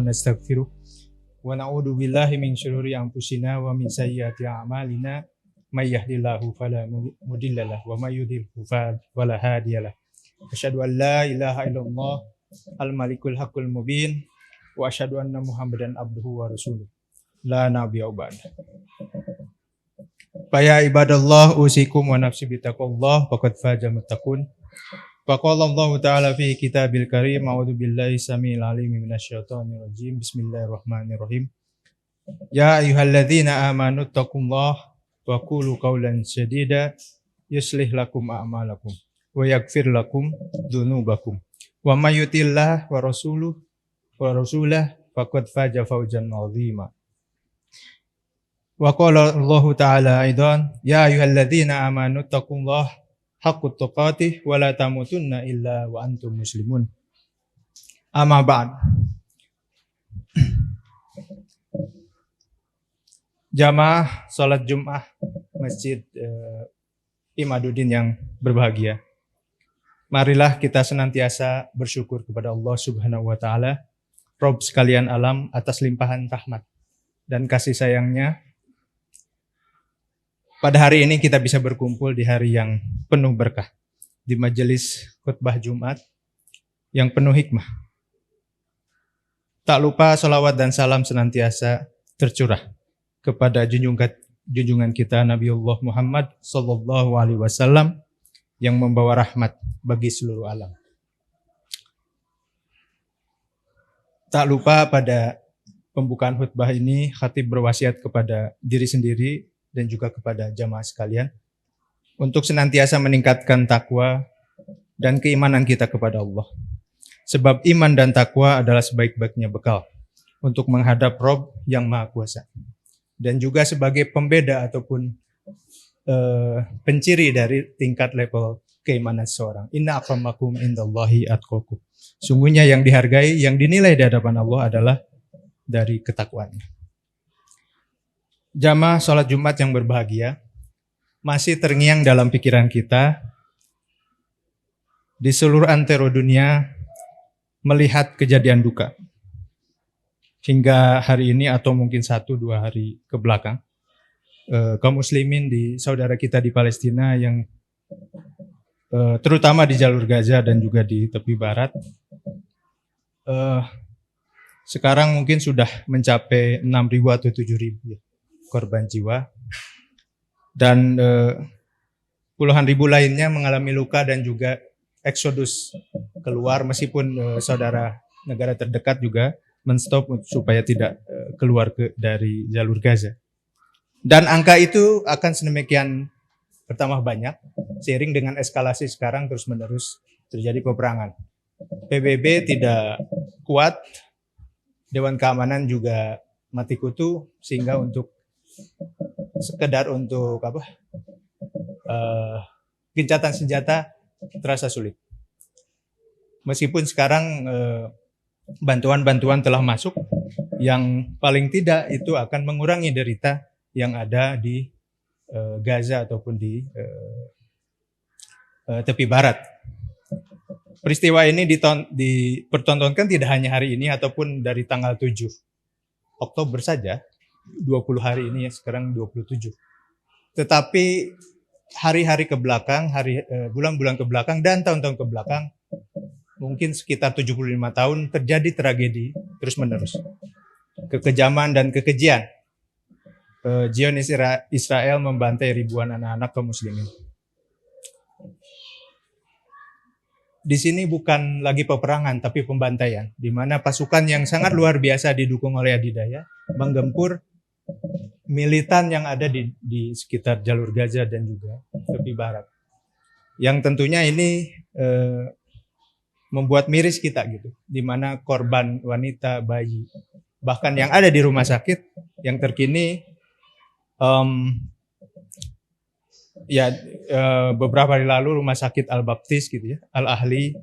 nastaghfiruh wa na'udzu billahi min syururi anfusina wa min sayyiati a'malina may yahdihillahu fala mudilla lahu wa may yudhlil fala hadiyalah. Asyhadu an la ilaha illallah al-malikul haqqul mubin wa asyhadu anna Muhammadan abduhu wa rasuluh. La nabiyya ba'da. Faya ibadallah usikum wa nafsi bitaqwallah faqad faza muttaqun. Faqala Allah Ta'ala fi kitabil karim a'udzu billahi samil alim minasyaitonir rajim. Bismillahirrahmanirrahim. Ya ayyuhalladzina amanu taqullaha wa qulu qawlan sadida yuslih lakum a'malakum wa yaghfir lakum dzunubakum. Wa may yuti'illah wa rasulahu faqad faza fawzan 'azima. Wa qala Allah Ta'ala aidan ya ayyuhalladzina amanu taqullaha haqqa tuqatih wa la tamutunna illa wa antum muslimun. Amma ba'd. Jamaah salat Jumat Masjid Imaduddin yang berbahagia. Marilah kita senantiasa bersyukur kepada Allah Subhanahu wa taala, Rabb sekalian alam, atas limpahan rahmat dan kasih sayangnya. Pada hari ini kita bisa berkumpul di hari yang penuh berkah, di majelis khutbah Jumat yang penuh hikmah. Tak lupa salawat dan salam senantiasa tercurah kepada junjungan kita Nabiullah Muhammad sallallahu alaihi wasallam yang membawa rahmat bagi seluruh alam. Tak lupa pada pembukaan khutbah ini khatib berwasiat kepada diri sendiri dan juga kepada jamaah sekalian untuk senantiasa meningkatkan takwa dan keimanan kita kepada Allah. Sebab iman dan takwa adalah sebaik-baiknya bekal untuk menghadap Rabb yang Maha Kuasa. Dan juga sebagai pembeda ataupun penciri dari tingkat level keimanan seseorang. Inna akramakum indallahi atqakum. Sungguhnya yang dihargai, yang dinilai di hadapan Allah adalah dari ketakwaannya. Jamaah sholat Jumat yang berbahagia, masih terngiang dalam pikiran kita di seluruh antero dunia melihat kejadian duka. Hingga hari ini atau mungkin 1-2 hari ke belakang, kaum muslimin di saudara kita di Palestina yang terutama di jalur Gaza dan juga di tepi barat, sekarang mungkin sudah mencapai 6.000 atau 7.000 korban jiwa, dan puluhan ribu lainnya mengalami luka dan juga eksodus keluar, meskipun saudara negara terdekat juga menstop supaya tidak keluar dari jalur Gaza. Dan angka itu akan sedemikian bertambah banyak seiring dengan eskalasi sekarang terus-menerus terjadi peperangan. PBB tidak kuat, Dewan Keamanan juga mati kutu, sehingga untuk sekedar untuk gencatan senjata terasa sulit. Meskipun sekarang bantuan-bantuan telah masuk, yang paling tidak itu akan mengurangi derita yang ada di Gaza ataupun di tepi barat. Peristiwa ini dipertontonkan tidak hanya hari ini ataupun dari tanggal 7 Oktober saja, 20 hari ini ya, sekarang 27. Tetapi hari-hari ke belakang, bulan-bulan ke belakang dan tahun-tahun ke belakang, mungkin sekitar 75 tahun terjadi tragedi terus-menerus. Kekejaman dan kekejian. Zionis Israel membantai ribuan anak-anak kaum muslimin. Di sini bukan lagi peperangan tapi pembantaian, di mana pasukan yang sangat luar biasa didukung oleh adidaya menggempur militan yang ada di sekitar jalur Gaza dan juga tepi barat. Yang tentunya ini membuat miris kita gitu, di mana korban wanita, bayi, bahkan yang ada di rumah sakit yang terkini beberapa hari lalu rumah sakit Al-Baptis gitu ya, Al-Ahli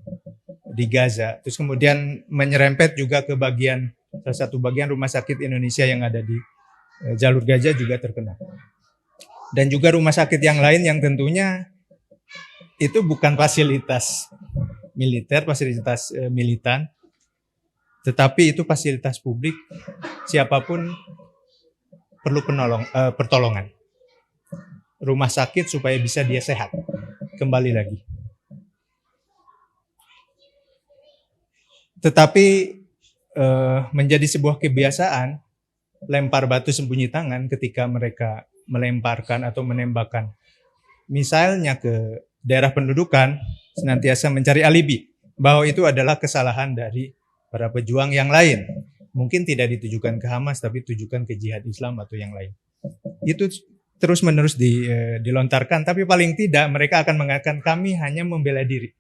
di Gaza. Terus kemudian menyerempet juga ke salah satu bagian rumah sakit Indonesia yang ada di jalur Gaza juga terkena. Dan juga rumah sakit yang lain yang tentunya itu bukan fasilitas militer, fasilitas militan, Tetapi itu fasilitas publik, siapapun perlu pertolongan. Rumah sakit supaya bisa dia sehat. Kembali lagi. Tetapi menjadi sebuah kebiasaan lempar batu sembunyi tangan ketika mereka melemparkan atau menembakkan misalnya ke daerah pendudukan, senantiasa mencari alibi bahwa itu adalah kesalahan dari para pejuang yang lain. Mungkin tidak ditujukan ke Hamas, tapi ditujukan ke jihad Islam atau yang lain. Itu terus-menerus dilontarkan, tapi paling tidak mereka akan mengatakan kami hanya membela diri.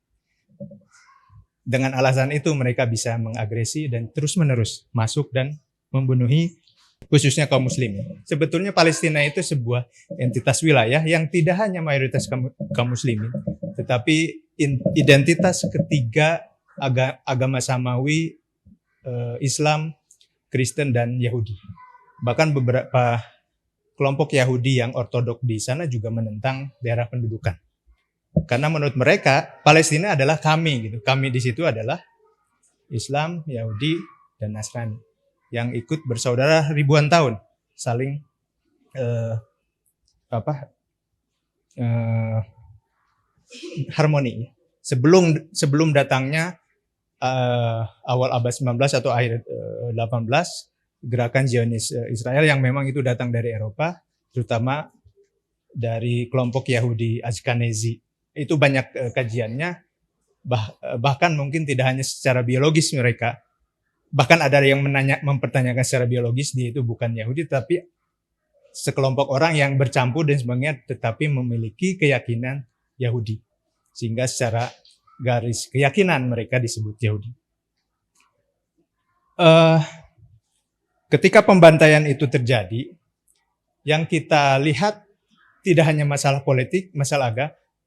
Dengan alasan itu mereka bisa mengagresi dan terus-menerus masuk dan membunuhi khususnya kaum muslimin. Sebetulnya Palestina itu sebuah entitas wilayah yang tidak hanya mayoritas kaum muslimin, tetapi identitas ketiga agama samawi, Islam, Kristen, dan Yahudi. Bahkan beberapa kelompok Yahudi yang ortodok di sana juga menentang daerah pendudukan. Karena menurut mereka Palestina adalah kami gitu. Kami di situ adalah Islam, Yahudi, dan Nasrani yang ikut bersaudara ribuan tahun, saling harmoni. Sebelum datangnya awal abad 19 atau akhir 18 gerakan Zionis Israel yang memang itu datang dari Eropa, terutama dari kelompok Yahudi Ashkenazi. Itu banyak kajiannya, bahkan mungkin tidak hanya secara biologis mereka. Bahkan ada yang mempertanyakan secara biologis dia itu bukan Yahudi, tapi sekelompok orang yang bercampur dan sebagainya, tetapi memiliki keyakinan Yahudi. Sehingga secara garis keyakinan mereka disebut Yahudi. Ketika pembantaian itu terjadi, yang kita lihat tidak hanya masalah politik, masalah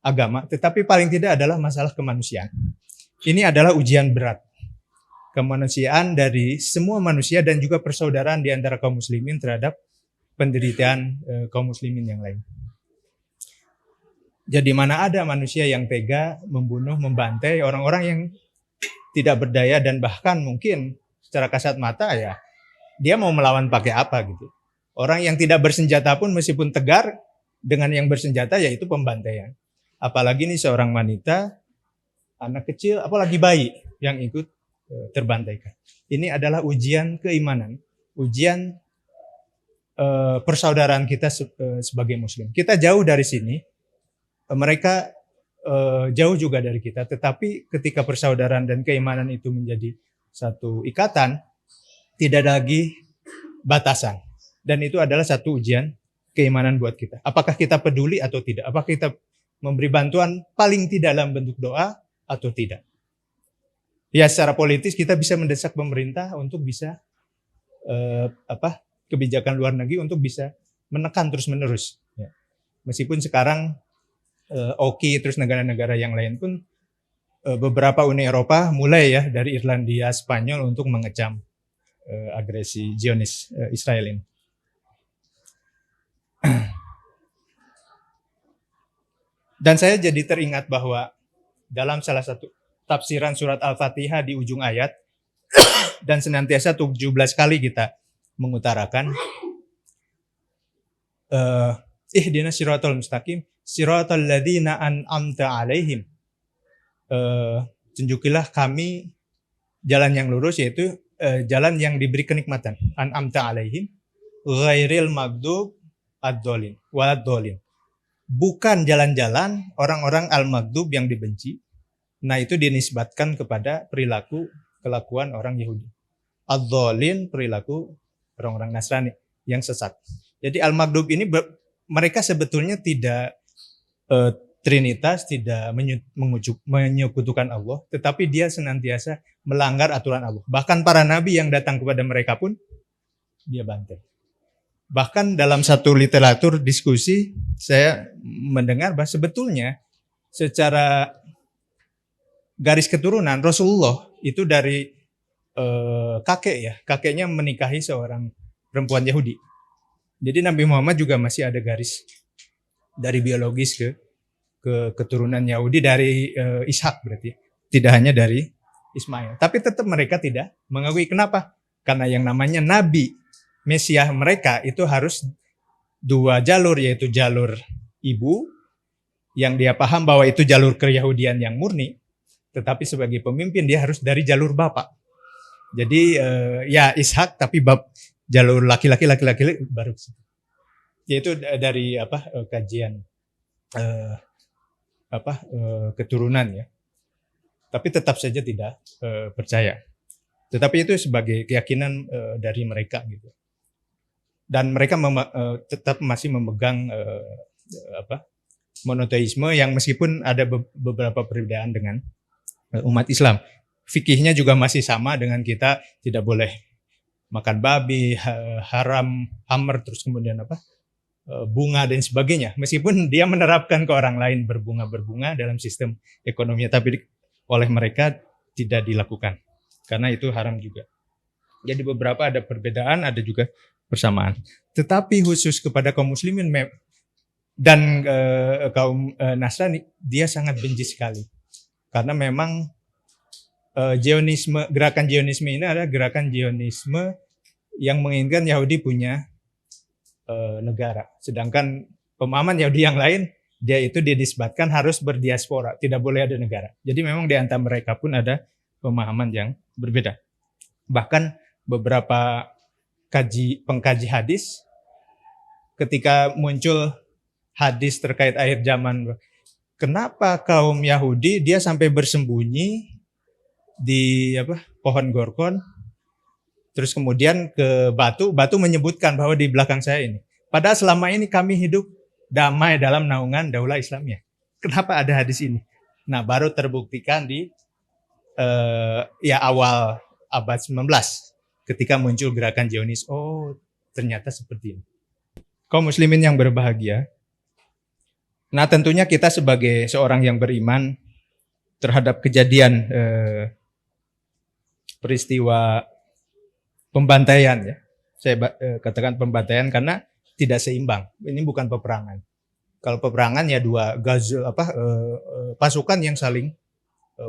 agama, tetapi paling tidak adalah masalah kemanusiaan. Ini adalah ujian berat. Kemanusiaan dari semua manusia dan juga persaudaraan di antara kaum muslimin terhadap penderitaan kaum muslimin yang lain. Jadi mana ada manusia yang tega membunuh, membantai orang-orang yang tidak berdaya dan bahkan mungkin secara kasat mata ya dia mau melawan pakai apa gitu. Orang yang tidak bersenjata pun meskipun tegar dengan yang bersenjata yaitu pembantaian. Apalagi nih seorang wanita, anak kecil, apalagi bayi yang ikut terbantaikan. Ini adalah ujian keimanan, ujian persaudaraan kita sebagai muslim. Kita jauh dari sini, mereka jauh juga dari kita, tetapi ketika persaudaraan dan keimanan itu menjadi satu ikatan, tidak lagi batasan. Dan itu adalah satu ujian keimanan buat kita. Apakah kita peduli atau tidak? Apakah kita memberi bantuan paling tidak dalam bentuk doa atau tidak? Ya secara politis kita bisa mendesak pemerintah untuk bisa kebijakan luar negeri untuk bisa menekan terus-menerus. Ya. Meskipun sekarang Oki terus negara-negara yang lain pun beberapa Uni Eropa mulai ya dari Irlandia, Spanyol untuk mengecam agresi Zionis Israel ini. Dan saya jadi teringat bahwa dalam salah satu tafsiran surat Al-Fatihah di ujung ayat dan senantiasa 17 kali kita mengutarakan ihdinas siratal mustaqim siratal ladzina an'amta 'alaihim. Tunjukilah kami jalan yang lurus, yaitu jalan yang diberi kenikmatan. An'amta 'alaihim ghairil maghdub ad-dhalin walad-dhalin. Bukan jalan-jalan orang-orang al-maghdub yang dibenci. Nah, itu dinisbatkan kepada perilaku kelakuan orang Yahudi. Ad-dhalin perilaku orang-orang Nasrani yang sesat. Jadi al-maghdub ini mereka sebetulnya tidak trinitas, tidak menyekutukan Allah, tetapi dia senantiasa melanggar aturan Allah. Bahkan para nabi yang datang kepada mereka pun dia bantai. Bahkan dalam satu literatur diskusi saya mendengar bahwa sebetulnya secara garis keturunan Rasulullah itu dari kakeknya menikahi seorang perempuan Yahudi. Jadi Nabi Muhammad juga masih ada garis dari biologis ke keturunan Yahudi dari Ishak berarti, tidak hanya dari Ismail. Tapi tetap mereka tidak mengakui. Kenapa? Karena yang namanya Nabi, Mesias mereka itu harus dua jalur, yaitu jalur ibu, yang dia paham bahwa itu jalur keyahudian yang murni, tetapi sebagai pemimpin dia harus dari jalur bapak. Jadi ya Ishak, tapi jalur laki-laki baru yaitu dari kajian keturunan ya. Tapi tetap saja tidak percaya. Tetapi itu sebagai keyakinan dari mereka gitu. Dan mereka tetap masih memegang monoteisme yang meskipun ada beberapa perbedaan dengan umat Islam. Fikihnya juga masih sama dengan kita, tidak boleh makan babi, haram, hammer, terus kemudian bunga dan sebagainya. Meskipun dia menerapkan ke orang lain berbunga dalam sistem ekonomi, tapi oleh mereka tidak dilakukan. Karena itu haram juga. Jadi beberapa ada perbedaan, ada juga persamaan. Tetapi khusus kepada kaum muslimin dan kaum Nasrani, dia sangat benci sekali. Karena memang gerakan Zionisme ini adalah gerakan Zionisme yang menginginkan Yahudi punya negara. Sedangkan pemahaman Yahudi yang lain, dia itu dinisbatkan harus berdiaspora, tidak boleh ada negara. Jadi memang di antara mereka pun ada pemahaman yang berbeda. Bahkan beberapa pengkaji hadis, ketika muncul hadis terkait akhir zaman, kenapa kaum Yahudi dia sampai bersembunyi di pohon gorgon, terus kemudian ke batu menyebutkan bahwa di belakang saya ini. Padahal selama ini kami hidup damai dalam naungan daulah Islamiyah. Kenapa ada hadis ini? Nah, baru terbuktikan di awal abad 19 ketika muncul gerakan Zionis. Oh, ternyata seperti ini. Kaum muslimin yang berbahagia. Nah, tentunya kita sebagai seorang yang beriman terhadap kejadian peristiwa pembantaian ya. Saya katakan pembantaian karena tidak seimbang. Ini bukan peperangan. Kalau peperangan ya dua pasukan yang saling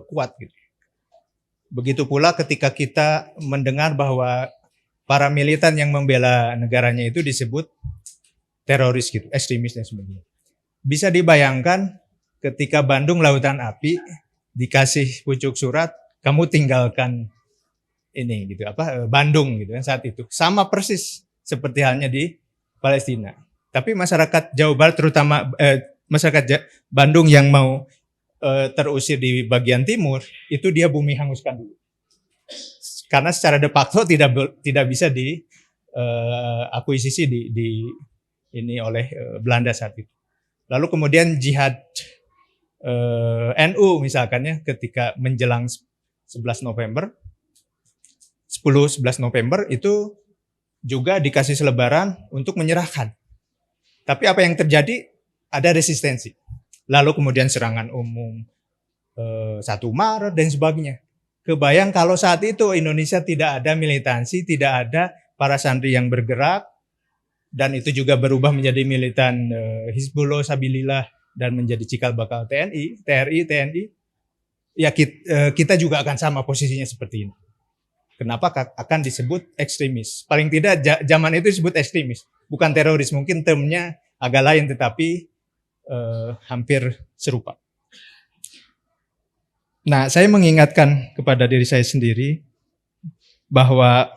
kuat gitu. Begitu pula ketika kita mendengar bahwa para militan yang membela negaranya itu disebut teroris gitu, ekstremis dan sebagainya. Bisa dibayangkan ketika Bandung Lautan Api dikasih pucuk surat, kamu tinggalkan ini gitu Bandung gitu kan saat itu. Sama persis seperti halnya di Palestina. Tapi masyarakat Jawa Barat terutama masyarakat Bandung yang mau terusir di bagian timur itu dia bumi hanguskan dulu. Karena secara de facto tidak bisa akuisisi di ini oleh Belanda saat itu. Lalu kemudian jihad NU misalkan ya ketika menjelang 11 November itu juga dikasih selebaran untuk menyerahkan. Tapi apa yang terjadi? Ada resistensi. Lalu kemudian serangan umum 1 Maret dan sebagainya. Kebayang kalau saat itu Indonesia tidak ada militansi, tidak ada para santri yang bergerak, dan itu juga berubah menjadi militan Hizbullah, Sabilillah, dan menjadi cikal bakal TNI, TNI, ya kita juga akan sama posisinya seperti ini. Kenapa akan disebut ekstremis? Paling tidak zaman itu disebut ekstremis, bukan teroris. Mungkin termnya agak lain, tetapi hampir serupa. Nah, saya mengingatkan kepada diri saya sendiri bahwa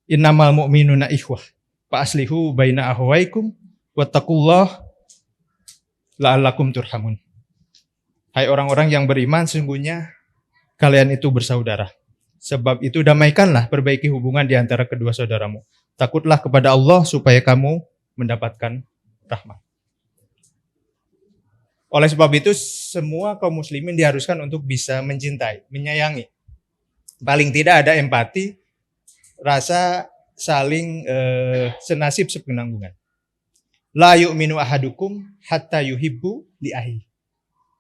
innamal mu'minuna ikhwah fa aslihu baina akhwaikum wattaqullah la'allakum turhamun. Hai orang-orang yang beriman, sesungguhnya kalian itu bersaudara. Sebab itu damaikanlah, perbaiki hubungan di antara kedua saudaramu. Takutlah kepada Allah supaya kamu mendapatkan rahmat. Oleh sebab itu semua kaum muslimin diharuskan untuk bisa mencintai, menyayangi. Paling tidak ada empati, rasa saling senasib sepenanggungan. La yu'minu ahadukum hatta yuhibbu li akhihi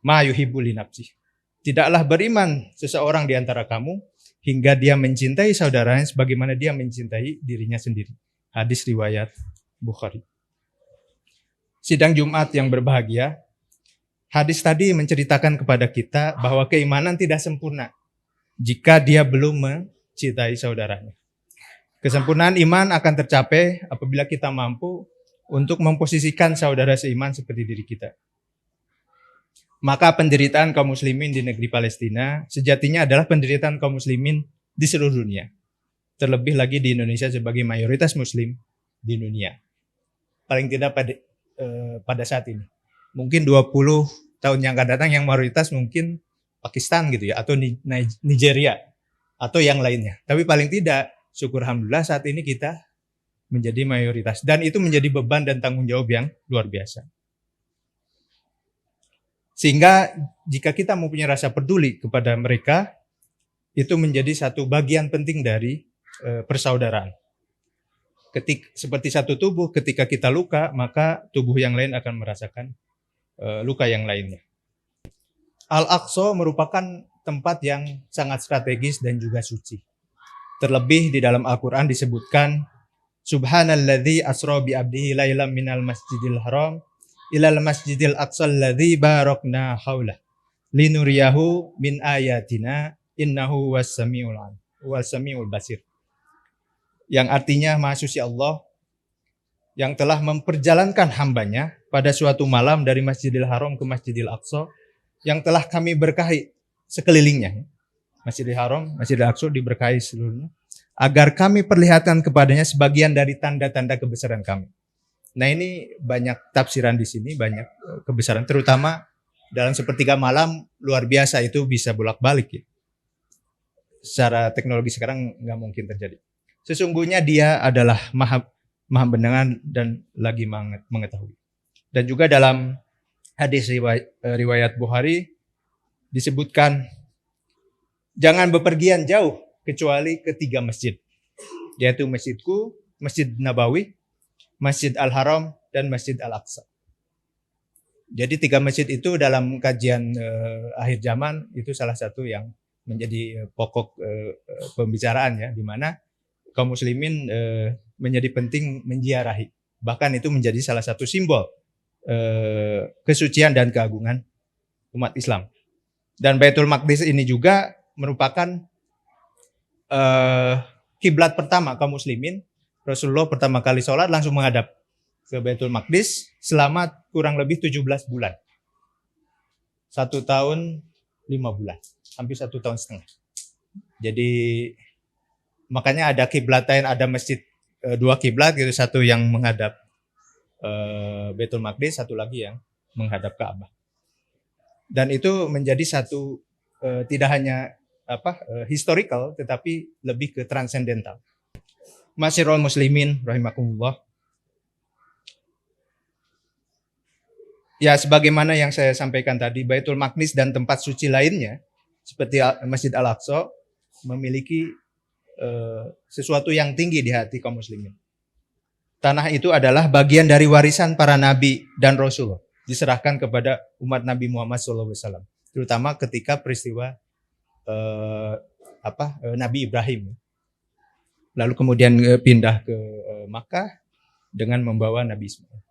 ma yuhibbu li nafsihi. Tidaklah beriman seseorang di antara kamu hingga dia mencintai saudaranya sebagaimana dia mencintai dirinya sendiri. Hadis riwayat Bukhari. Sidang Jumat yang berbahagia, hadis tadi menceritakan kepada kita bahwa keimanan tidak sempurna. jika dia belum mencintai saudaranya. Kesempurnaan iman akan tercapai apabila kita mampu untuk memposisikan saudara seiman seperti diri kita. Maka penderitaan kaum muslimin di negeri Palestina sejatinya adalah penderitaan kaum muslimin di seluruh dunia. Terlebih lagi di Indonesia sebagai mayoritas muslim di dunia. Paling tidak pada saat ini. Mungkin 20 tahun yang akan datang yang mayoritas mungkin Pakistan gitu ya, atau Nigeria, atau yang lainnya. Tapi paling tidak, syukur alhamdulillah saat ini kita menjadi mayoritas. Dan itu menjadi beban dan tanggung jawab yang luar biasa. Sehingga jika kita mempunyai rasa peduli kepada mereka, itu menjadi satu bagian penting dari persaudaraan. Seperti satu tubuh, ketika kita luka, maka tubuh yang lain akan merasakan luka yang lainnya. Al-Aqsa merupakan tempat yang sangat strategis dan juga suci. Terlebih di dalam Al-Quran disebutkan, Subhanalladzi asra bi abdihi lailam minal masjidil haram ilal masjidil aqsal ladzi barakna haulah linuriyahu min ayatina innahu was-samiul basir. Yang artinya Maha Suci Allah yang telah memperjalankan hambanya pada suatu malam dari Masjidil Haram ke Masjidil Aqsa yang telah kami berkahi sekelilingnya. Masjidil Haram, Masjidil Aqsa diberkahi seluruhnya agar kami perlihatkan kepadanya sebagian dari tanda-tanda kebesaran kami. Nah, ini banyak tafsiran di sini, banyak kebesaran, terutama dalam sepertiga malam luar biasa, itu bisa bolak-balik ya. Secara teknologi sekarang nggak mungkin terjadi. Sesungguhnya dia adalah maha mendengar dan lagi mengetahui. Dan juga dalam hadis riwayat Bukhari disebutkan, jangan bepergian jauh kecuali ke 3 masjid, yaitu masjidku, Masjid Nabawi, Masjid Al-Haram, dan Masjid Al-Aqsa. Jadi 3 masjid itu dalam kajian akhir zaman itu salah satu yang menjadi pokok pembicaraan ya, di mana kaum muslimin menjadi penting menziarahi. Bahkan itu menjadi salah satu simbol kesucian dan keagungan umat Islam. Dan Baitul Maqdis ini juga merupakan kiblat pertama kaum muslimin. Rasulullah pertama kali sholat langsung menghadap ke Baitul Maqdis selama kurang lebih 17 bulan. 1 tahun 5 bulan. Hampir 1 tahun setengah. Jadi makanya ada kiblatain, ada masjid 2 kiblat gitu, satu yang menghadap Baitul Maqdis, satu lagi yang menghadap Ka'bah. Dan itu menjadi satu tidak hanya historical, tetapi lebih ke transendental. Masyarul muslimin rahimakumullah. Ya, sebagaimana yang saya sampaikan tadi, Baitul Maqdis dan tempat suci lainnya seperti Masjid Al-Aqsa memiliki sesuatu yang tinggi di hati kaum muslimin. Tanah itu adalah bagian dari warisan para nabi dan rasul, diserahkan kepada umat Nabi Muhammad SAW, terutama ketika peristiwa Nabi Ibrahim. Lalu kemudian pindah ke Makkah dengan membawa Nabi Ismail.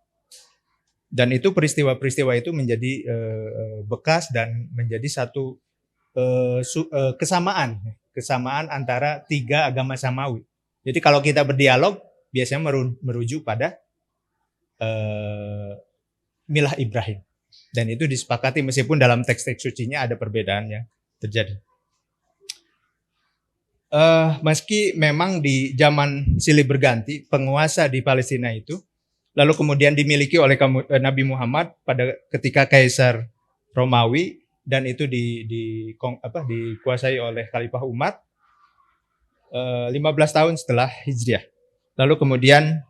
Dan itu peristiwa-peristiwa itu menjadi bekas dan menjadi satu kesamaan antara 3 agama samawi. Jadi kalau kita berdialog biasanya merujuk pada milah Ibrahim. Dan itu disepakati meskipun dalam teks-teks sucinya ada perbedaan yang terjadi. Meski memang di zaman silih berganti penguasa di Palestina itu lalu kemudian dimiliki oleh Nabi Muhammad pada ketika Kaisar Romawi, dan itu dikuasai oleh Khalifah Umar 15 tahun setelah Hijriah. Lalu kemudian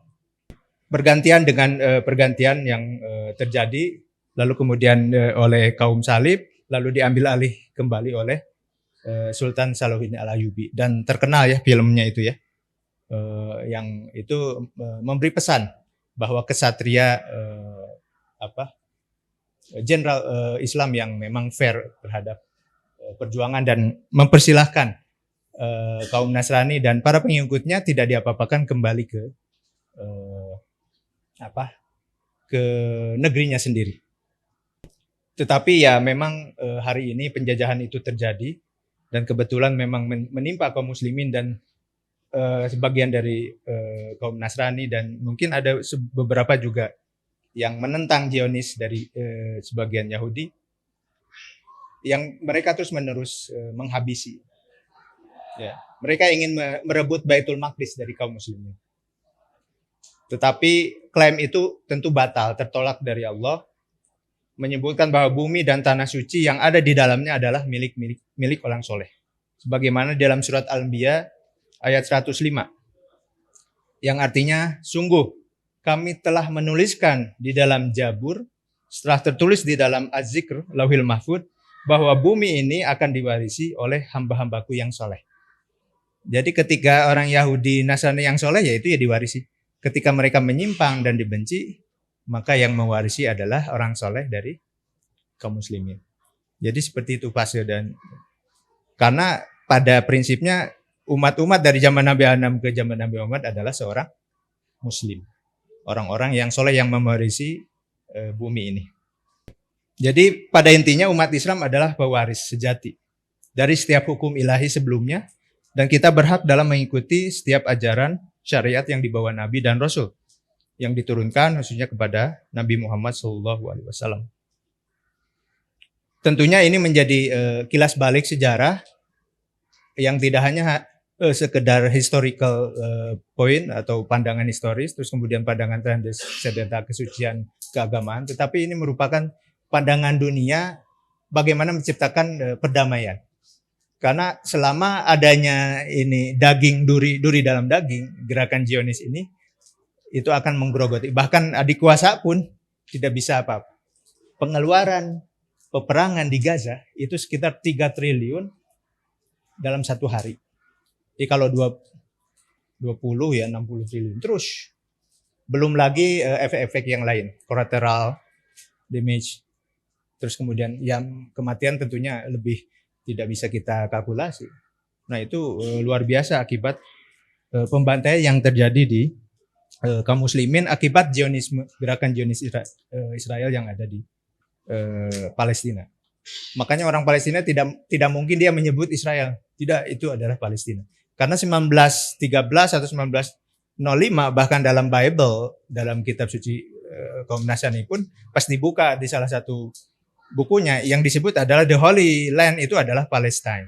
bergantian dengan pergantian yang terjadi, lalu kemudian oleh kaum Salib, lalu diambil alih kembali oleh Sultan Salahuddin Al-Ayyubi, dan terkenal ya filmnya itu ya, yang itu memberi pesan bahwa kesatria jenderal Islam yang memang fair terhadap perjuangan dan mempersilahkan kaum Nasrani dan para pengikutnya tidak diapa-apakan kembali ke negerinya sendiri. Tetapi ya memang hari ini penjajahan itu terjadi. dan kebetulan memang menimpa kaum muslimin dan sebagian dari kaum Nasrani, dan mungkin ada beberapa juga yang menentang Zionis dari sebagian Yahudi, yang mereka terus menerus menghabisi. Ya, mereka ingin merebut Baitul Maqdis dari kaum muslimin. Tetapi klaim itu tentu batal, tertolak dari Allah, menyebutkan bahwa bumi dan tanah suci yang ada di dalamnya adalah milik orang soleh. Sebagaimana dalam surat Al-Anbiya ayat 105, yang artinya, sungguh kami telah menuliskan di dalam Jabur, setelah tertulis di dalam Az-Zikr, Lauhil Mahfud, bahwa bumi ini akan diwarisi oleh hamba-hambaku yang soleh. Jadi ketika orang Yahudi Nasrani yang soleh, yaitu ya diwarisi. Ketika mereka menyimpang dan dibenci, maka yang mewarisi adalah orang soleh dari kaum muslimin. Jadi seperti itu fase, dan karena pada prinsipnya umat-umat dari zaman Nabi Adam ke zaman Nabi Muhammad adalah seorang muslim. Orang-orang yang soleh yang mewarisi bumi ini. Jadi pada intinya umat Islam adalah pewaris sejati dari setiap hukum ilahi sebelumnya, dan kita berhak dalam mengikuti setiap ajaran syariat yang dibawa Nabi dan Rasul yang diturunkan khususnya kepada Nabi Muhammad SAW. Tentunya ini menjadi kilas balik sejarah yang tidak hanya sekedar historical point atau pandangan historis, terus kemudian pandangan transendental kesucian keagamaan, tetapi ini merupakan pandangan dunia bagaimana menciptakan perdamaian. Karena selama adanya ini daging duri dalam daging, gerakan Zionis ini itu akan menggerogoti. Bahkan adik kuasa pun tidak bisa apa-apa. Pengeluaran peperangan di Gaza itu sekitar 3 triliun dalam satu hari. Jadi kalau 20 ya 60 triliun. Terus belum lagi efek-efek yang lain, collateral damage. Terus kemudian yang kematian tentunya lebih tidak bisa kita kalkulasi. Nah itu luar biasa akibat pembantaian yang terjadi di kaum muslimin akibat Zionisme, gerakan Zionis Israel yang ada di Palestina. Makanya orang Palestina tidak mungkin dia menyebut Israel. Tidak, itu adalah Palestina. Karena 1913 atau 1905 bahkan dalam Bible, dalam kitab suci kaum Nasrani pun pas dibuka di salah satu bukunya yang disebut adalah The Holy Land itu adalah Palestine.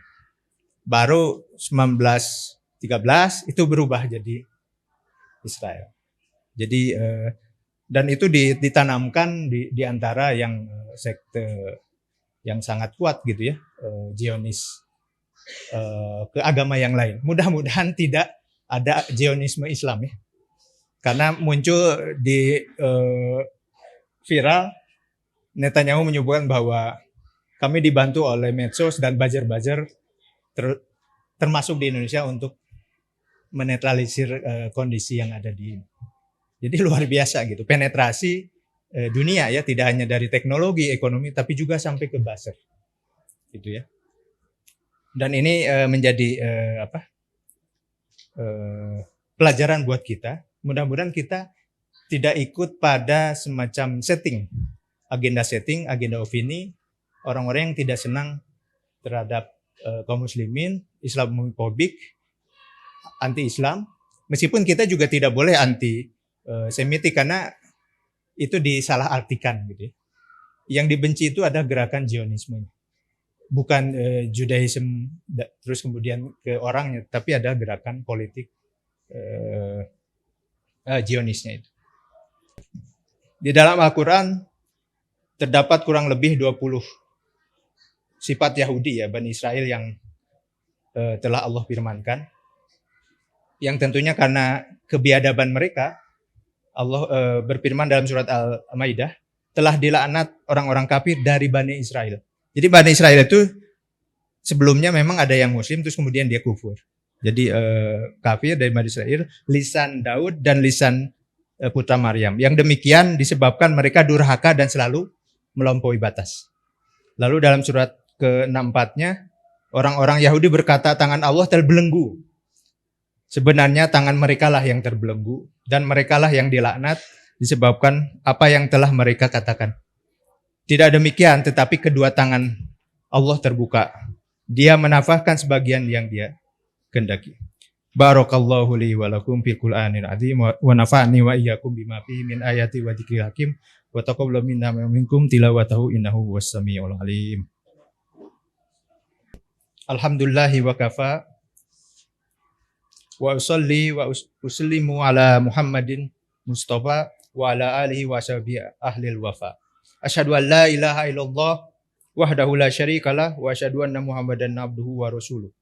Baru 1913 itu berubah jadi Israel. Jadi dan itu ditanamkan di antara yang sekte yang sangat kuat gitu ya, Zionis ke agama yang lain. Mudah-mudahan tidak ada Zionisme Islam ya. Karena muncul di viral Netanyahu menyebutkan bahwa kami dibantu oleh medsos dan buzzer-buzzer termasuk di Indonesia untuk menetralisir kondisi yang ada di ini. Jadi luar biasa gitu, penetrasi dunia ya, tidak hanya dari teknologi, ekonomi, tapi juga sampai ke buzzer, gitu ya. Dan ini menjadi pelajaran buat kita. Mudah-mudahan kita tidak ikut pada semacam agenda opini orang-orang yang tidak senang terhadap kaum muslimin, Islamofobik, anti-Islam. Meskipun kita juga tidak boleh anti-Semitik karena itu disalahartikan gitu ya. Yang dibenci itu ada gerakan Zionisme. Bukan Judaism terus kemudian ke orangnya, tapi ada gerakan politik Zionisnya itu. Di dalam Al-Quran terdapat kurang lebih 20 sifat Yahudi ya, Bani Israel yang telah Allah firmankan. Yang tentunya karena kebiadaban mereka, Allah berfirman dalam surat Al-Maidah, telah dilaknat orang-orang kafir dari Bani Israel. Jadi Bani Israel itu sebelumnya memang ada yang muslim, terus kemudian dia kufur. Jadi kafir dari Bani Israel, lisan Daud dan lisan putra Maryam. Yang demikian disebabkan mereka durhaka dan selalu melampaui batas. Lalu dalam surat ke-64-nya, orang-orang Yahudi berkata tangan Allah terbelenggu. Sebenarnya tangan mereka lah yang terbelenggu dan mereka lah yang dilaknat disebabkan apa yang telah mereka katakan. Tidak demikian, tetapi kedua tangan Allah terbuka Dia menafahkan sebagian yang dia kehendaki. Barakallahu li wa lakum fil Qur'anil azim wa nafa'ani wa iyyakum bima fihi min ayati wa dzikril hakim wa taqabbal minna wa minkum tilawatahu innahu huwas samiul alim. Alhamdulillahi wa kafa wa usalli wa usallimu ala Muhammadin Mustafa wa ala alihi wa sahbihi ahlil wafa. Asyhadu an la ilaha illallah wahdahu la syarikalah wa asyhadu anna Muhammadan abduhu wa rasuluh.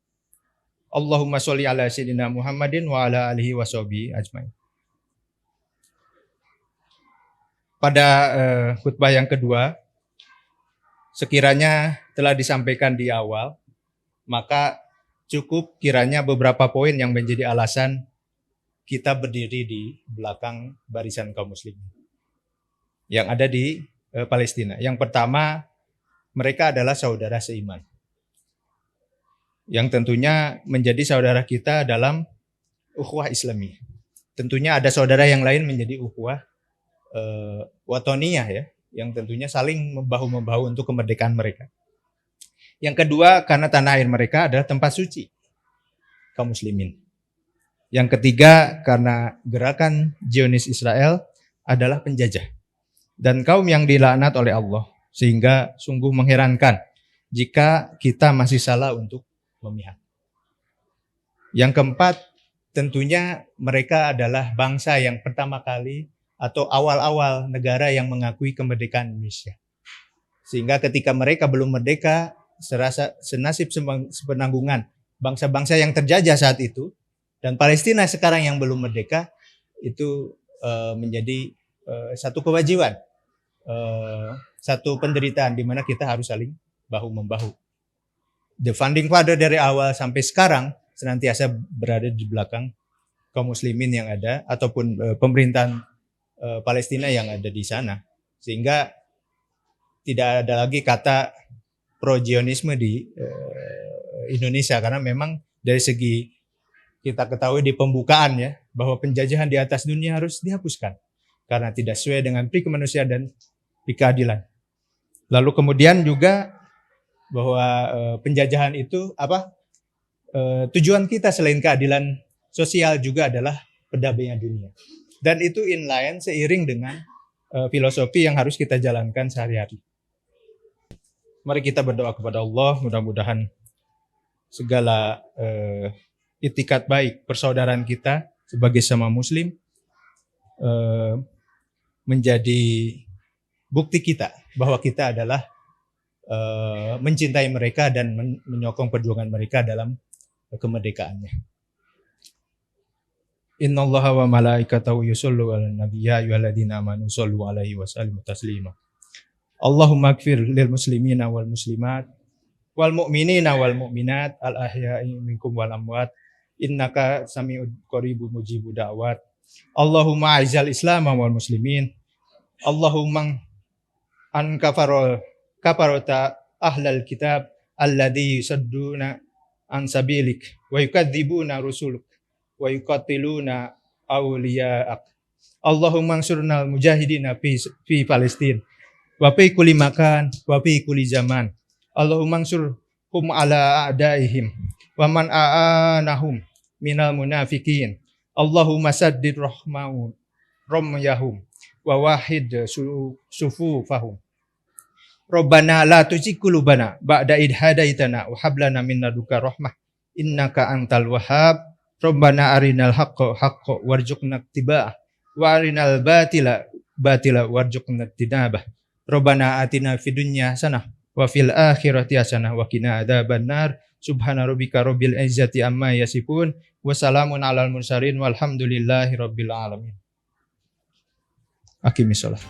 Allahumma sholli ala sayyidina Muhammadin wa ala alihi wa sahbihi ajmain. Pada khutbah yang kedua, sekiranya telah disampaikan di awal, maka cukup kiranya beberapa poin yang menjadi alasan kita berdiri di belakang barisan kaum muslimin yang ada di Palestina. Yang pertama, mereka adalah saudara seiman, yang tentunya menjadi saudara kita dalam ukhuwah Islami. Tentunya ada saudara yang lain menjadi ukhuwah watoniyah ya, yang tentunya saling membahu-membahu untuk kemerdekaan mereka. Yang kedua, karena tanah air mereka adalah tempat suci kaum muslimin. Yang ketiga, karena gerakan Zionis Israel adalah penjajah dan kaum yang dilaknat oleh Allah, sehingga sungguh mengherankan jika kita masih salah untuk memihak. Yang keempat, tentunya mereka adalah bangsa yang pertama kali atau awal-awal negara yang mengakui kemerdekaan Indonesia. Sehingga ketika mereka belum merdeka, serasa senasib sepenanggungan bangsa-bangsa yang terjajah saat itu, dan Palestina sekarang yang belum merdeka, itu menjadi satu kewajiban, satu penderitaan di mana kita harus saling bahu-membahu. The founding father dari awal sampai sekarang senantiasa berada di belakang kaum muslimin yang ada ataupun pemerintahan Palestina yang ada di sana, sehingga tidak ada lagi kata pro-Zionisme di Indonesia, karena memang dari segi kita ketahui di pembukaan ya, bahwa penjajahan di atas dunia harus dihapuskan karena tidak sesuai dengan pri kemanusiaan dan pri keadilan. Lalu kemudian juga bahwa penjajahan itu tujuan kita selain keadilan sosial juga adalah perdamaian dunia, dan itu inline seiring dengan filosofi yang harus kita jalankan sehari-hari. Mari kita berdoa kepada Allah, mudah-mudahan segala itikat baik persaudaraan kita sebagai sama muslim menjadi bukti kita bahwa kita adalah mencintai mereka dan menyokong perjuangan mereka dalam kemerdekaannya. Innallaha wa malaikatahu yusollu 'alan nabiy ya ayyuhalladzina amanu shollu 'alaihi wa sallimu taslima. Allahumma ighfir lil muslimina wal muslimat wal mu'minina wal mu'minat al ahya'i minkum wal amwat innaka sami'ud qaribun mujibud da'wat. Allahumma a'izzal islam wal muslimin. Allahumma an kafarata ahlal kitab alladhi yusadduna an sabilik wa yukadzibuna rusuluk wa yuqatiluna awliya'ak. Allahumma ansurnal mujahidina fi Palestin wa fi kulli makan wa fi kulli zaman. Allahumma ansurhum ala a'daihim wa man a'anahum minal munafikin. Allahumma saddid ramyahum wa wahid sufufahum. Rabbana la tuzigh qulubana ba'da idh hadaitana wa hab lana min ladunka rahmah innaka antal wahhab. Rabbana arinal haqqo haqqo warzuqna ittiba'ah wa arinal batila batila warzuqna ijtinabah. Rabbana atina fid dunya hasanah wa fil akhirati hasanah wa qina adzabannar. Subhana rabbika rabbil izzati amma yasifun wa salamun alal mursalin walhamdulillahi rabbil alamin. Aqimissalah.